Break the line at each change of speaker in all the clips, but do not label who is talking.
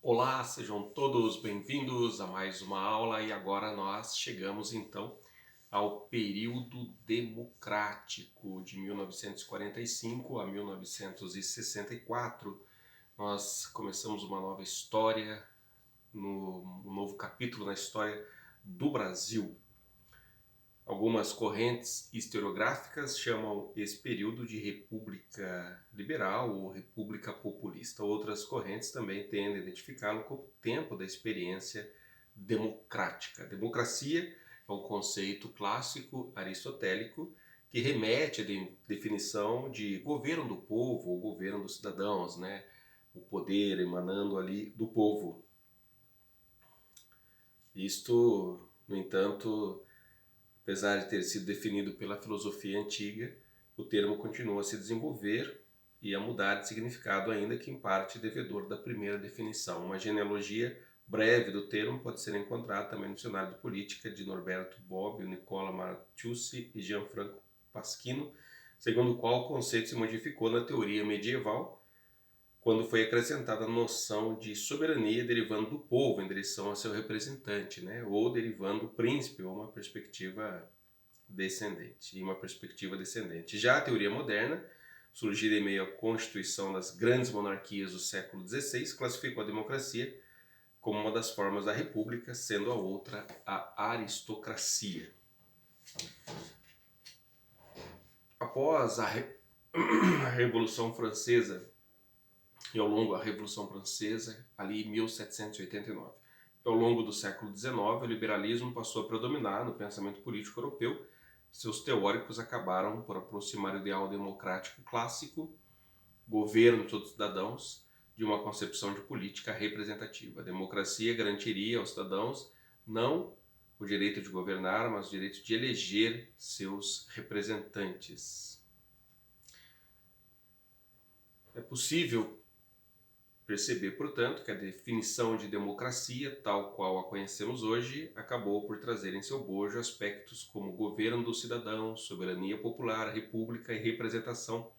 Olá, sejam todos bem-vindos a mais uma aula e agora nós chegamos então ao período democrático de 1945 a 1964. Nós começamos uma nova história, um novo capítulo na história do Brasil. Algumas correntes historiográficas chamam esse período de República Liberal ou República Populista. Outras correntes também tendem a identificá-lo como tempo da experiência democrática. Democracia é um conceito clássico aristotélico que remete à definição de governo do povo ou governo dos cidadãos, né? O poder emanando ali do povo. Isto, no entanto, apesar de ter sido definido pela filosofia antiga, o termo continua a se desenvolver e a mudar de significado, ainda que em parte devedor da primeira definição. Uma genealogia breve do termo pode ser encontrada também no Dicionário de Política de Norberto Bobbio, Nicola Martucci e Gianfranco Pasquino, segundo o qual o conceito se modificou na teoria medieval, quando foi acrescentada a noção de soberania derivando do povo em direção a seu representante, né? Ou derivando do príncipe, ou uma perspectiva descendente. Já a teoria moderna, surgida em meio à constituição das grandes monarquias do século XVI, classificou a democracia como uma das formas da república, sendo a outra a aristocracia. Após a Revolução Francesa e ao longo da Revolução Francesa, ali em 1789. Ao longo do século XIX, o liberalismo passou a predominar no pensamento político europeu. Seus teóricos acabaram por aproximar o ideal democrático clássico, governo de todos os cidadãos, de uma concepção de política representativa. A democracia garantiria aos cidadãos não o direito de governar, mas o direito de eleger seus representantes. É possível perceber, portanto, que a definição de democracia, tal qual a conhecemos hoje, acabou por trazer em seu bojo aspectos como governo do cidadão, soberania popular, república e representação,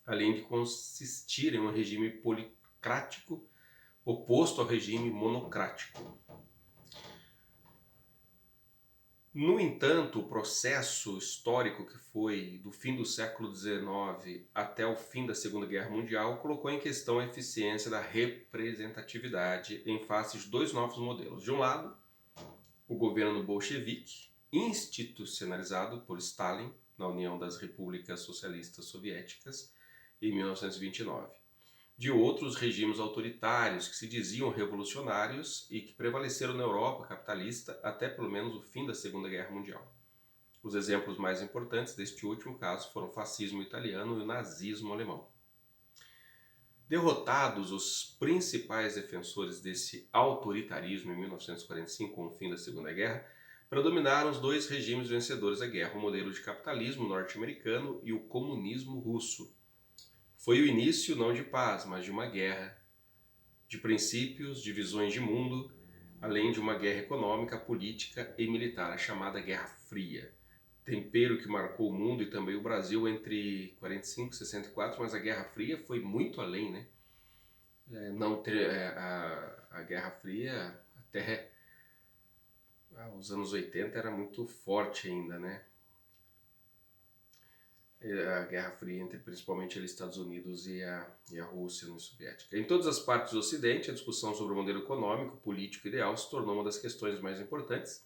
além de consistir em um regime policrático oposto ao regime monocrático. No entanto, o processo histórico que foi do fim do século XIX até o fim da Segunda Guerra Mundial colocou em questão a eficiência da representatividade em face de dois novos modelos. De um lado, o governo bolchevique, institucionalizado por Stalin na União das Repúblicas Socialistas Soviéticas em 1929. De outros regimes autoritários que se diziam revolucionários e que prevaleceram na Europa capitalista até pelo menos o fim da Segunda Guerra Mundial. Os exemplos mais importantes deste último caso foram o fascismo italiano e o nazismo alemão. Derrotados os principais defensores desse autoritarismo em 1945, com o fim da Segunda Guerra, predominaram os dois regimes vencedores da guerra, o modelo de capitalismo norte-americano e o comunismo russo. Foi o início não de paz, mas de uma guerra, de princípios, de visões de mundo, além de uma guerra econômica, política e militar, a chamada Guerra Fria. Tempero que marcou o mundo e também o Brasil entre 45 e 64, mas a Guerra Fria foi muito além, né? A Guerra Fria até os anos 80 era muito forte ainda, né? A Guerra Fria entre principalmente os Estados Unidos e a Rússia, União Soviética. Em todas as partes do Ocidente, a discussão sobre o modelo econômico, político ideal se tornou uma das questões mais importantes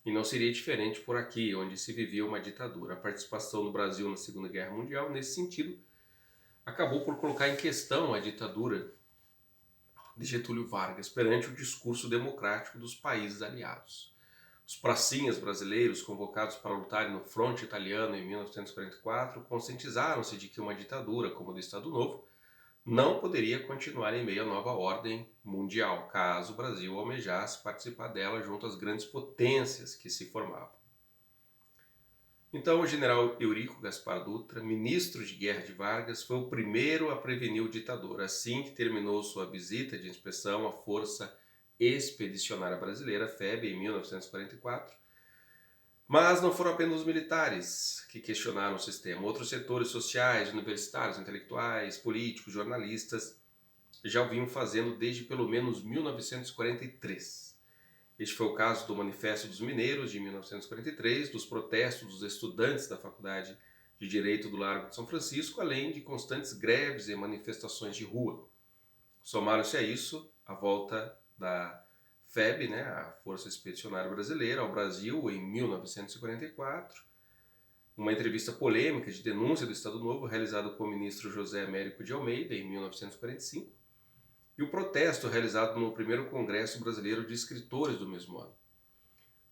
e não seria diferente por aqui, onde se vivia uma ditadura. A participação do Brasil na Segunda Guerra Mundial, nesse sentido, acabou por colocar em questão a ditadura de Getúlio Vargas perante o discurso democrático dos países aliados. Os pracinhas brasileiros, convocados para lutarem no fronte italiano em 1944, conscientizaram-se de que uma ditadura como a do Estado Novo não poderia continuar em meio à nova ordem mundial, caso o Brasil almejasse participar dela junto às grandes potências que se formavam. Então o general Eurico Gaspar Dutra, ministro de guerra de Vargas, foi o primeiro a prevenir o ditador, assim que terminou sua visita de inspeção à Força Expedicionária Brasileira, FEB, em 1944. Mas não foram apenas os militares que questionaram o sistema. Outros setores sociais, universitários, intelectuais, políticos, jornalistas já o vinham fazendo desde pelo menos 1943. Este foi o caso do Manifesto dos Mineiros, de 1943, dos protestos dos estudantes da Faculdade de Direito do Largo de São Francisco, além de constantes greves e manifestações de rua. Somaram-se a isso a volta da FEB, né, a Força Expedicionária Brasileira, ao Brasil em 1944, uma entrevista polêmica de denúncia do Estado Novo realizada com o ministro José Américo de Almeida em 1945, e o protesto realizado no primeiro Congresso Brasileiro de Escritores do mesmo ano.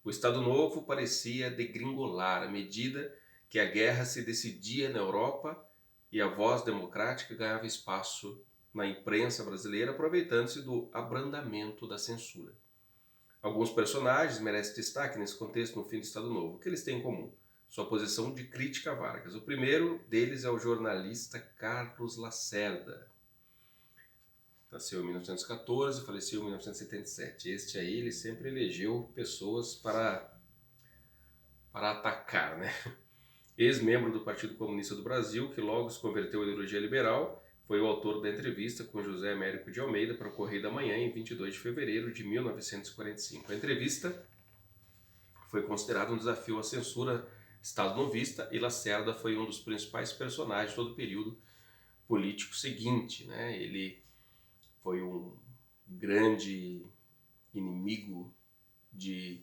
O Estado Novo parecia degringolar à medida que a guerra se decidia na Europa e a voz democrática ganhava espaço na imprensa brasileira, aproveitando-se do abrandamento da censura. Alguns personagens merecem destaque nesse contexto no fim do Estado Novo. O que eles têm em comum? Sua posição de crítica a Vargas. O primeiro deles é o jornalista Carlos Lacerda. Nasceu em 1914 e faleceu em 1977. Este aí, ele sempre elegeu pessoas para atacar, né? Ex-membro do Partido Comunista do Brasil, que logo se converteu à ideologia liberal, foi o autor da entrevista com José Américo de Almeida para o Correio da Manhã em 22 de fevereiro de 1945. A entrevista foi considerada um desafio à censura estado-novista e Lacerda foi um dos principais personagens de todo o período político seguinte, né? Ele foi um grande inimigo de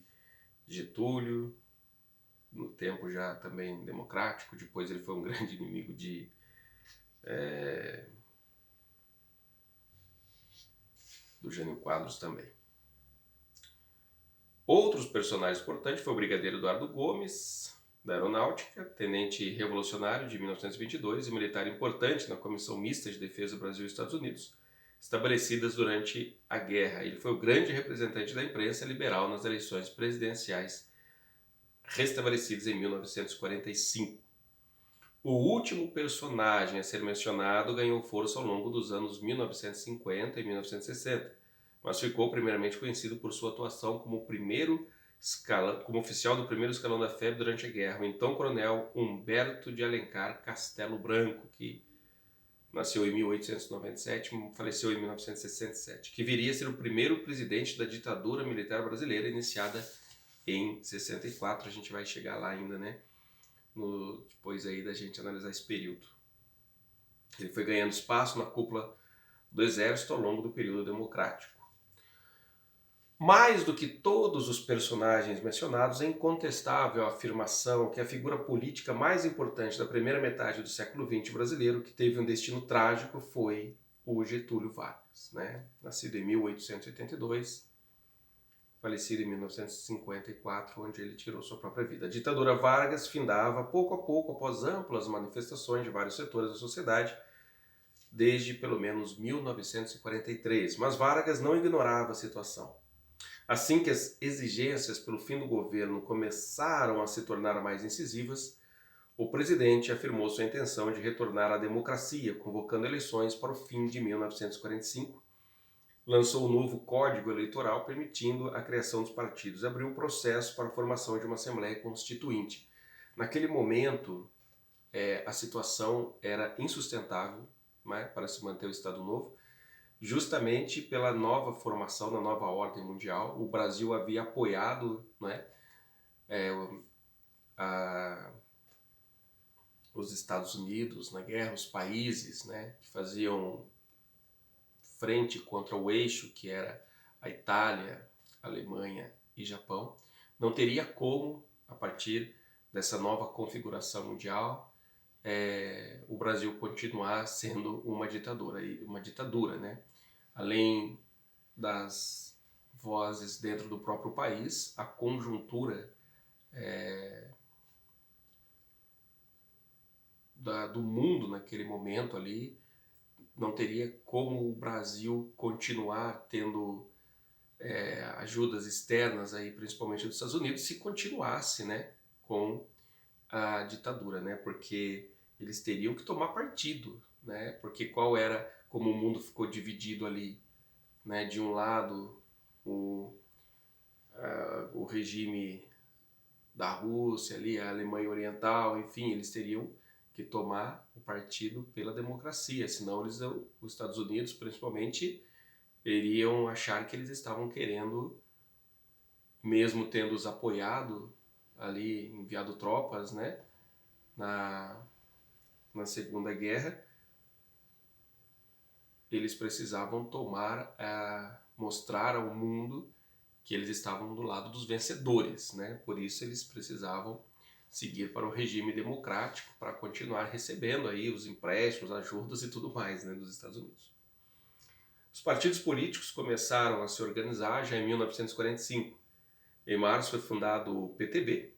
Getúlio, no tempo já também democrático. Depois ele foi um grande inimigo do Jânio Quadros também. Outros personagens importantes foi o brigadeiro Eduardo Gomes, da Aeronáutica, tenente revolucionário de 1922 e militar importante na Comissão Mista de Defesa do Brasil e Estados Unidos, estabelecidas durante a guerra. Ele foi o grande representante da imprensa liberal nas eleições presidenciais restabelecidas em 1945. O último personagem a ser mencionado ganhou força ao longo dos anos 1950 e 1960, mas ficou primeiramente conhecido por sua atuação como oficial do primeiro escalão da FEB durante a guerra, o então coronel Humberto de Alencar Castelo Branco, que nasceu em 1897 e faleceu em 1967, que viria a ser o primeiro presidente da ditadura militar brasileira, iniciada em 64. A gente vai chegar lá ainda, né? Depois aí da gente analisar esse período. Ele foi ganhando espaço na cúpula do Exército ao longo do período democrático. Mais do que todos os personagens mencionados, é incontestável a afirmação que a figura política mais importante da primeira metade do século XX brasileiro, que teve um destino trágico, foi o Getúlio Vargas, né? Nascido em 1882, falecido em 1954, onde ele tirou sua própria vida. A ditadura Vargas findava pouco a pouco após amplas manifestações de vários setores da sociedade, desde pelo menos 1943, mas Vargas não ignorava a situação. Assim que as exigências pelo fim do governo começaram a se tornar mais incisivas, o presidente afirmou sua intenção de retornar à democracia, convocando eleições para o fim de 1945, lançou um novo Código Eleitoral permitindo a criação dos partidos, abriu o processo para a formação de uma Assembleia Constituinte. Naquele momento, a situação era insustentável, né, para se manter o Estado Novo, justamente pela nova formação da nova ordem mundial. O Brasil havia apoiado, né, os Estados Unidos na guerra, os países, né, que faziam frente contra o eixo, que era a Itália, a Alemanha e Japão. Não teria como, a partir dessa nova configuração mundial, o Brasil continuar sendo uma ditadura, né? Além das vozes dentro do próprio país, a conjuntura do mundo naquele momento ali, não teria como o Brasil continuar tendo ajudas externas, aí, principalmente dos Estados Unidos, se continuasse, né, com a ditadura, né? Porque eles teriam que tomar partido, né? Porque como o mundo ficou dividido ali, né? De um lado o regime da Rússia ali, a Alemanha Oriental, enfim, eles teriam que tomar o partido pela democracia, senão os Estados Unidos, principalmente, iriam achar que eles estavam querendo, mesmo tendo os apoiado ali, enviado tropas, né, na Segunda Guerra, eles precisavam mostrar ao mundo que eles estavam do lado dos vencedores, né? Por isso eles precisavam seguir para o regime democrático para continuar recebendo aí os empréstimos, ajudas e tudo mais, né, dos Estados Unidos. Os partidos políticos começaram a se organizar já em 1945. Em março foi fundado o PTB,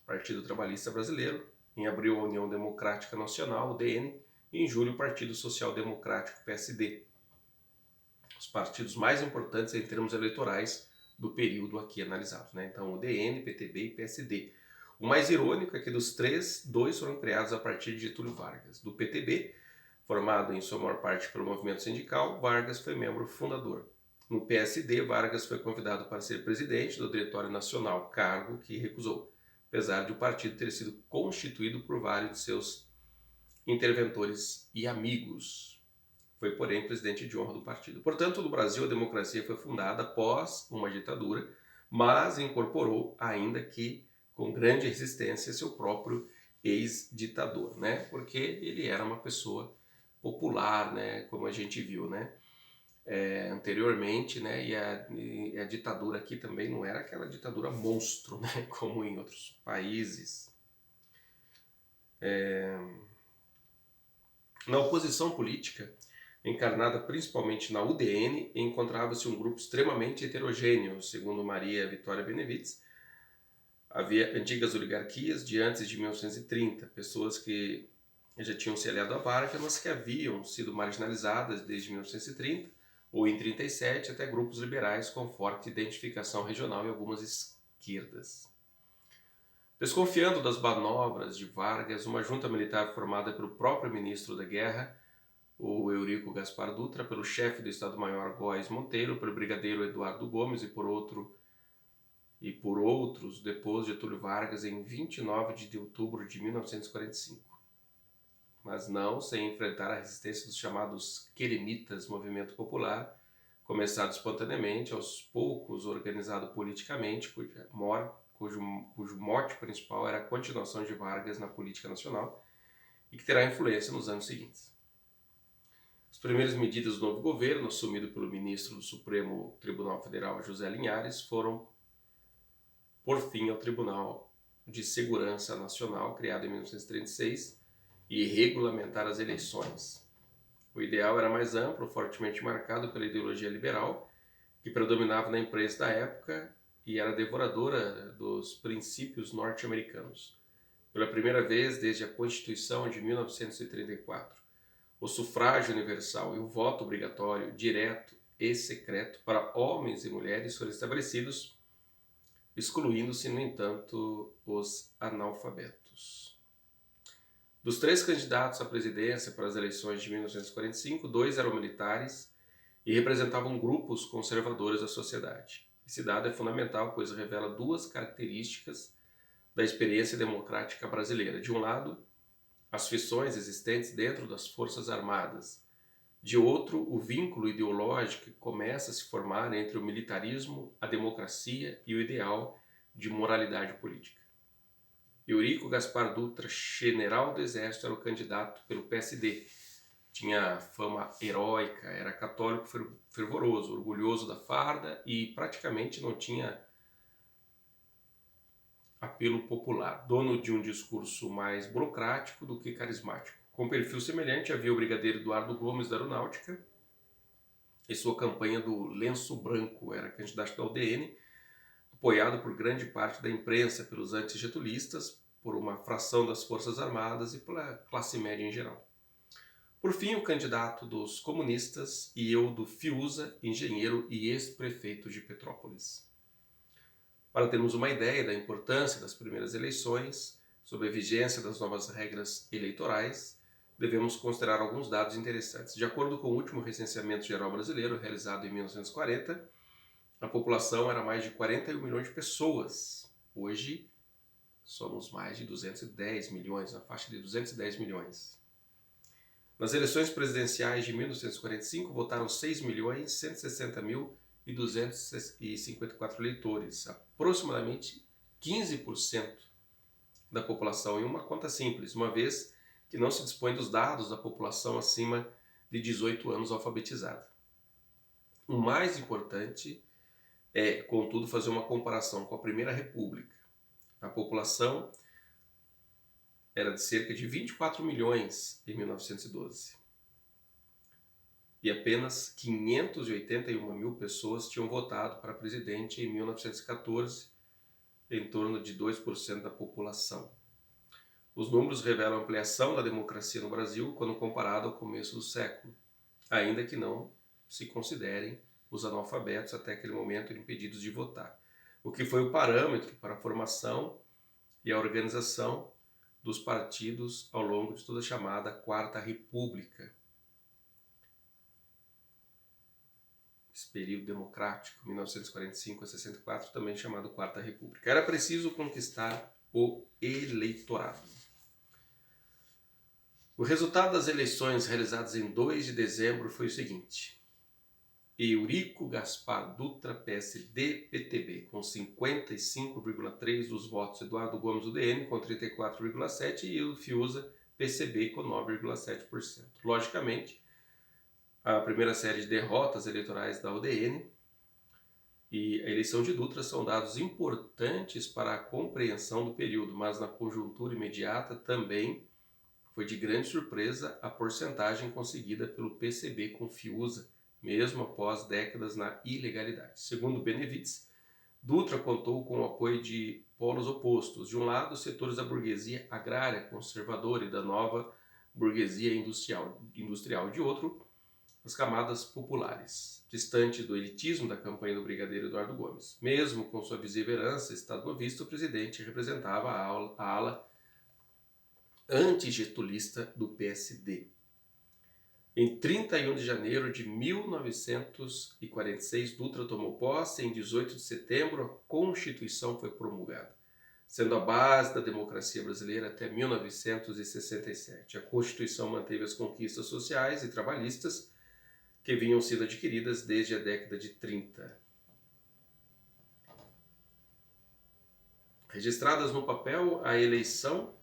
Partido Trabalhista Brasileiro. Em abril, a União Democrática Nacional, o DN. E em julho, o Partido Social Democrático, PSD. Os partidos mais importantes em termos eleitorais do período aqui analisado, né? Então, o DN, PTB e PSD. O mais irônico é que dos três, dois foram criados a partir de Getúlio Vargas. Do PTB, formado em sua maior parte pelo movimento sindical, Vargas foi membro fundador. No PSD, Vargas foi convidado para ser presidente do Diretório Nacional, cargo que recusou, apesar de o partido ter sido constituído por vários de seus interventores e amigos. Foi, porém, presidente de honra do partido. Portanto, no Brasil, a democracia foi fundada após uma ditadura, mas incorporou, ainda que com grande resistência, seu próprio ex-ditador, né? Porque ele era uma pessoa popular, né? Como a gente viu, né? Anteriormente, né? E a ditadura aqui também não era aquela ditadura monstro, né? Como em outros países. Na oposição política, encarnada principalmente na UDN, encontrava-se um grupo extremamente heterogêneo, segundo Maria Vitória Benevides. Havia antigas oligarquias de antes de 1930, pessoas que já tinham se aliado à Vargas, mas que haviam sido marginalizadas desde 1930 ou em 37, até grupos liberais com forte identificação regional e algumas esquerdas. Desconfiando das manobras de Vargas, uma junta militar formada pelo próprio ministro da Guerra, o Eurico Gaspar Dutra, pelo chefe do Estado-Maior Góes Monteiro, pelo brigadeiro Eduardo Gomes e por outros, depôs Getúlio Vargas em 29 de outubro de 1945. Mas não sem enfrentar a resistência dos chamados queremitas, movimento popular, começado espontaneamente, aos poucos organizado politicamente, cujo mote principal era a continuação de Vargas na política nacional e que terá influência nos anos seguintes. As primeiras medidas do novo governo, assumido pelo ministro do Supremo Tribunal Federal José Linhares, foram por fim ao Tribunal de Segurança Nacional, criado em 1936, e regulamentar as eleições. O ideal era mais amplo, fortemente marcado pela ideologia liberal, que predominava na imprensa da época e era devoradora dos princípios norte-americanos. Pela primeira vez desde a Constituição de 1934, o sufrágio universal e o voto obrigatório, direto e secreto para homens e mulheres foram estabelecidos, excluindo-se, no entanto, os analfabetos. Dos três candidatos à presidência para as eleições de 1945, dois eram militares e representavam grupos conservadores da sociedade. Esse dado é fundamental, pois revela duas características da experiência democrática brasileira. De um lado, as fissões existentes dentro das Forças Armadas. De outro, o vínculo ideológico que começa a se formar entre o militarismo, a democracia e o ideal de moralidade política. Eurico Gaspar Dutra, general do Exército, era o candidato pelo PSD. Tinha fama heróica, era católico fervoroso, orgulhoso da farda e praticamente não tinha apelo popular, dono de um discurso mais burocrático do que carismático. Com perfil semelhante havia o brigadeiro Eduardo Gomes da Aeronáutica e sua campanha do lenço branco, era candidato da UDN, apoiado por grande parte da imprensa, pelos antigetulistas, por uma fração das Forças Armadas e pela classe média em geral. Por fim, o candidato dos comunistas e eu do Fiuza, engenheiro e ex-prefeito de Petrópolis. Para termos uma ideia da importância das primeiras eleições, sobre a vigência das novas regras eleitorais, devemos considerar alguns dados interessantes. De acordo com o último recenseamento geral brasileiro, realizado em 1940, a população era mais de 41 milhões de pessoas. Hoje, Somos mais de 210 milhões, na faixa de 210 milhões. Nas eleições presidenciais de 1945, votaram 6.160.254 eleitores, aproximadamente 15% da população, em uma conta simples, uma vez que não se dispõe dos dados da população acima de 18 anos alfabetizada. O mais importante é, contudo, fazer uma comparação com a Primeira República. A população era de cerca de 24 milhões em 1912. E apenas 581 mil pessoas tinham votado para presidente em 1914, em torno de 2% da população. Os números revelam a ampliação da democracia no Brasil quando comparado ao começo do século, ainda que não se considerem os analfabetos até aquele momento impedidos de votar, o que foi o parâmetro para a formação e a organização dos partidos ao longo de toda a chamada Quarta República. Esse período democrático, 1945 a 64, também chamado Quarta República. Era preciso conquistar o eleitorado. O resultado das eleições realizadas em 2 de dezembro foi o seguinte: Eurico Gaspar Dutra, PSD, PTB, com 55,3% dos votos, Eduardo Gomes, UDN, com 34,7% e o Fiuza, PCB, com 9,7%. Logicamente, a primeira série de derrotas eleitorais da UDN e a eleição de Dutra são dados importantes para a compreensão do período, mas na conjuntura imediata também foi de grande surpresa a porcentagem conseguida pelo PCB com Fiuza, mesmo após décadas na ilegalidade. Segundo Benevides, Dutra contou com o apoio de polos opostos. De um lado, setores da burguesia agrária conservadora e da nova burguesia industrial. De outro, as camadas populares, distante do elitismo da campanha do brigadeiro Eduardo Gomes. Mesmo com sua visível herança estadonovista, o presidente representava a ala antigetulista do PSD. Em 31 de janeiro de 1946, Dutra tomou posse. Em 18 de setembro, a Constituição foi promulgada, sendo a base da democracia brasileira até 1967. A Constituição manteve as conquistas sociais e trabalhistas que vinham sendo adquiridas desde a década de 30. Registradas no papel, a eleição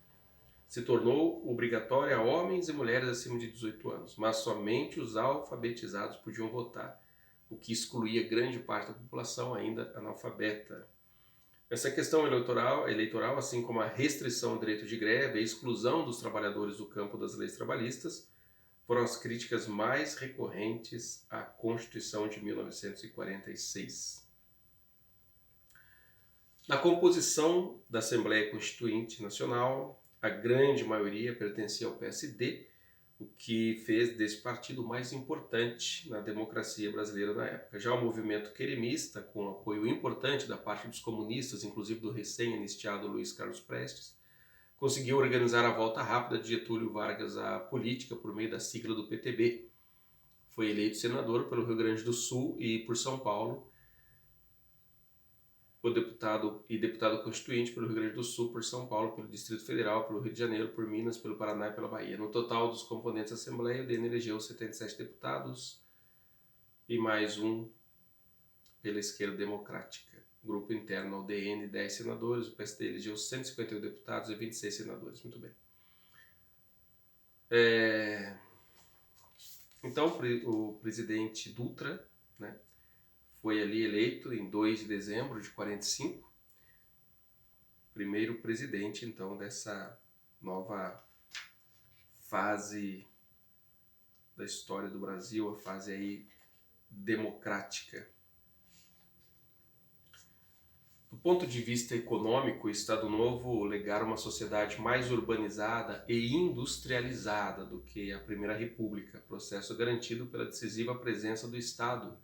se tornou obrigatória a homens e mulheres acima de 18 anos, mas somente os alfabetizados podiam votar, o que excluía grande parte da população ainda analfabeta. Essa questão eleitoral, assim como a restrição ao direito de greve e a exclusão dos trabalhadores do campo das leis trabalhistas, foram as críticas mais recorrentes à Constituição de 1946. Na composição da Assembleia Constituinte Nacional, a grande maioria pertencia ao PSD, o que fez desse partido o mais importante na democracia brasileira na época. Já o movimento queremista, com apoio importante da parte dos comunistas, inclusive do recém-anistiado Luiz Carlos Prestes, conseguiu organizar a volta rápida de Getúlio Vargas à política por meio da sigla do PTB. Foi eleito senador pelo Rio Grande do Sul e por São Paulo, deputado constituinte pelo Rio Grande do Sul, por São Paulo, pelo Distrito Federal, pelo Rio de Janeiro, por Minas, pelo Paraná e pela Bahia. No total dos componentes da Assembleia, o DN elegeu 77 deputados e mais um pela Esquerda Democrática. Grupo interno ao DN, 10 senadores, o PSD elegeu 151 deputados e 26 senadores. Muito bem. Então, o presidente Dutra, né, foi ali eleito em 2 de dezembro de 45, primeiro presidente, então, dessa nova fase da história do Brasil, a fase aí democrática. Do ponto de vista econômico, o Estado Novo legara uma sociedade mais urbanizada e industrializada do que a Primeira República, processo garantido pela decisiva presença do Estado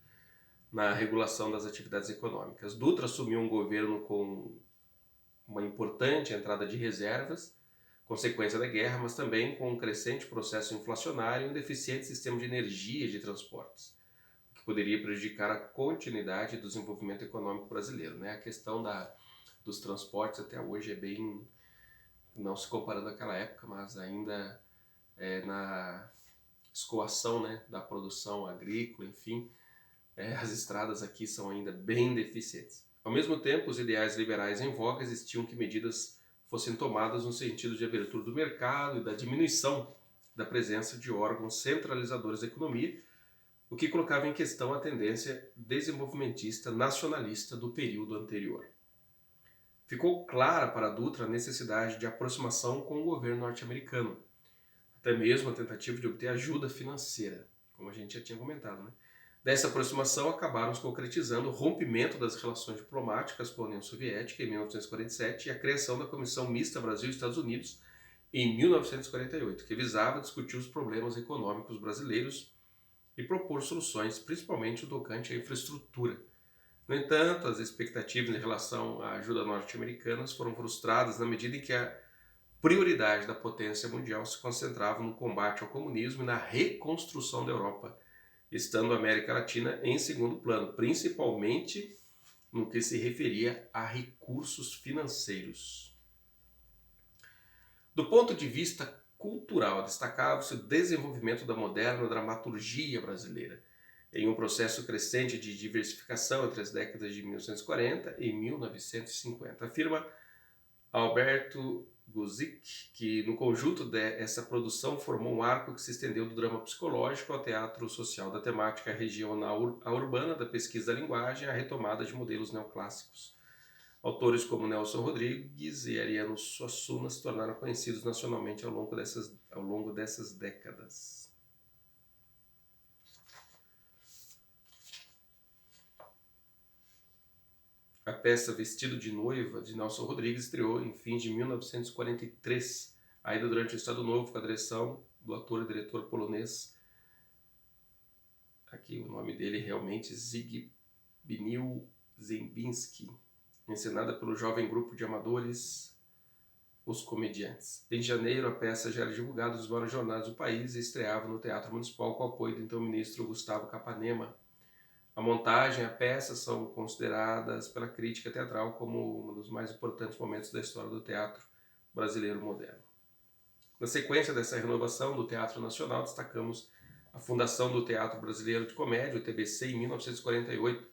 na regulação das atividades econômicas. Dutra assumiu um governo com uma importante entrada de reservas, consequência da guerra, mas também com um crescente processo inflacionário e um deficiente sistema de energia e de transportes, o que poderia prejudicar a continuidade do desenvolvimento econômico brasileiro. A questão dos transportes até hoje é bem não se comparando àquela época, mas ainda na escoação, né, da produção agrícola, enfim, as estradas aqui são ainda bem deficientes. Ao mesmo tempo, os ideais liberais em voga exigiam que medidas fossem tomadas no sentido de abertura do mercado e da diminuição da presença de órgãos centralizadores da economia, o que colocava em questão a tendência desenvolvimentista nacionalista do período anterior. Ficou clara para Dutra a necessidade de aproximação com o governo norte-americano, até mesmo a tentativa de obter ajuda financeira, como a gente já tinha comentado, né? Dessa aproximação acabaram se concretizando o rompimento das relações diplomáticas com a União Soviética em 1947 e a criação da Comissão Mista Brasil-Estados Unidos em 1948, que visava discutir os problemas econômicos brasileiros e propor soluções, principalmente no tocante à infraestrutura. No entanto, as expectativas em relação à ajuda norte-americana foram frustradas na medida em que a prioridade da potência mundial se concentrava no combate ao comunismo e na reconstrução da Europa, estando a América Latina em segundo plano, principalmente no que se referia a recursos financeiros. Do ponto de vista cultural, destacava-se o desenvolvimento da moderna dramaturgia brasileira, em um processo crescente de diversificação entre as décadas de 1940 e 1950. Afirma Alberto Guzik, que no conjunto dessa produção formou um arco que se estendeu do drama psicológico ao teatro social, da temática regional a urbana, da pesquisa da linguagem à retomada de modelos neoclássicos. Autores como Nelson Rodrigues e Ariano Suassuna se tornaram conhecidos nacionalmente ao longo dessas décadas. A peça Vestido de Noiva, de Nelson Rodrigues, estreou em fins de 1943, ainda durante o Estado Novo, com a direção do ator e diretor polonês, aqui o nome dele realmente, Zbigniew Ziembinski, encenada pelo jovem grupo de amadores Os Comediantes. Em janeiro, a peça já era divulgada nos vários jornais do país e estreava no Teatro Municipal com o apoio do então ministro Gustavo Capanema. A montagem e a peça são consideradas pela crítica teatral como um dos mais importantes momentos da história do teatro brasileiro moderno. Na sequência dessa renovação do Teatro Nacional, destacamos a fundação do Teatro Brasileiro de Comédia, o TBC, em 1948,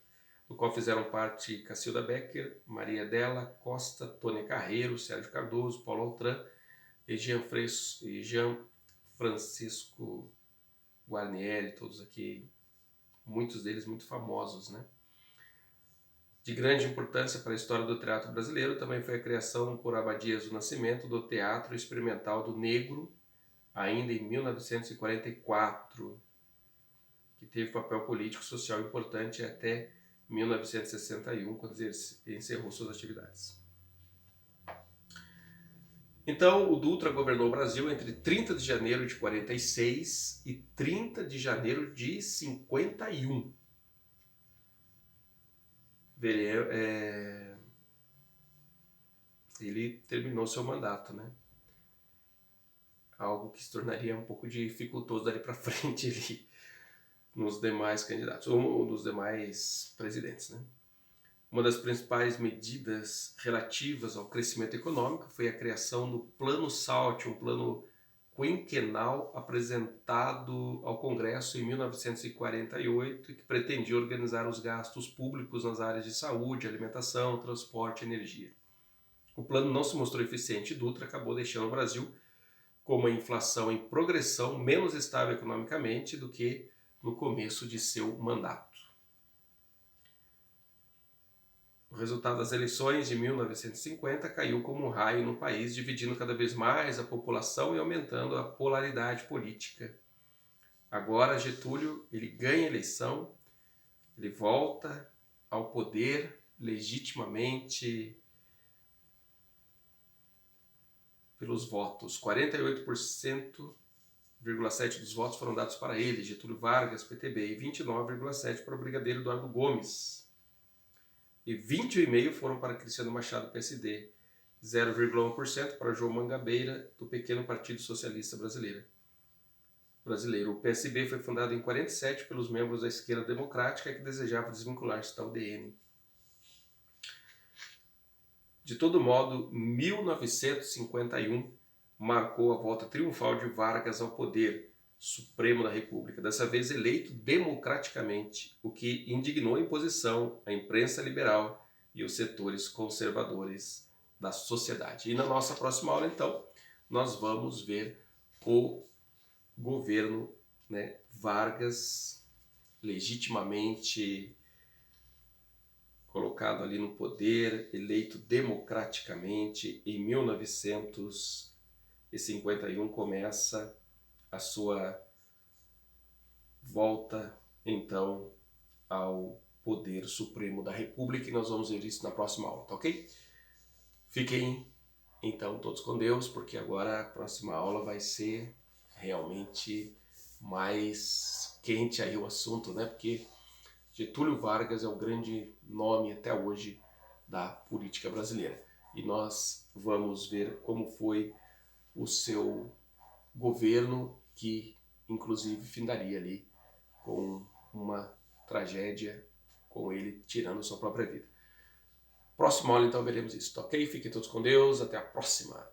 do qual fizeram parte Cacilda Becker, Maria Della Costa, Tônia Carreiro, Sérgio Cardoso, Paulo Altran e Jean Francisco Guarnieri, todos aqui, muitos deles muito famosos, né? De grande importância para a história do teatro brasileiro também foi a criação por Abadias do Nascimento do Teatro Experimental do Negro, ainda em 1944, que teve papel político e social importante até 1961, quando encerrou suas atividades. Então, o Dutra governou o Brasil entre 30 de janeiro de 46 e 30 de janeiro de 51. Ele terminou seu mandato, né? Algo que se tornaria um pouco dificultoso dali para frente ali, nos demais candidatos, ou nos demais presidentes, né? Uma das principais medidas relativas ao crescimento econômico foi a criação do Plano SALT, um plano quinquenal apresentado ao Congresso em 1948 e que pretendia organizar os gastos públicos nas áreas de saúde, alimentação, transporte e energia. O plano não se mostrou eficiente e Dutra acabou deixando o Brasil com uma inflação em progressão menos estável economicamente do que no começo de seu mandato. O resultado das eleições de 1950 caiu como um raio no país, dividindo cada vez mais a população e aumentando a polaridade política. Agora Getúlio, ele ganha a eleição, ele volta ao poder legitimamente pelos votos. 48,7% dos votos foram dados para ele, Getúlio Vargas, PTB, e 29,7% para o brigadeiro Eduardo Gomes. E 20,5% foram para Cristiano Machado, PSD, 0,1% para João Mangabeira, do pequeno Partido Socialista Brasileiro. O PSB foi fundado em 47 pelos membros da esquerda democrática que desejavam desvincular-se da UDN. De todo modo, 1951 marcou a volta triunfal de Vargas ao poder supremo da República, dessa vez eleito democraticamente, o que indignou a imposição, a imprensa liberal e os setores conservadores da sociedade. E na nossa próxima aula, então, nós vamos ver o governo, né, Vargas legitimamente colocado ali no poder, eleito democraticamente. Em 1951 começa a sua volta, então, ao poder supremo da República, e nós vamos ver isso na próxima aula, tá ok? Fiquem, então, todos com Deus, porque agora a próxima aula vai ser realmente mais quente aí o assunto, né? Porque Getúlio Vargas é o grande nome até hoje da política brasileira. E nós vamos ver como foi o seu governo, que inclusive findaria ali com uma tragédia, com ele tirando sua própria vida. Próxima aula então veremos isso, tá ok? Fiquem todos com Deus, até a próxima!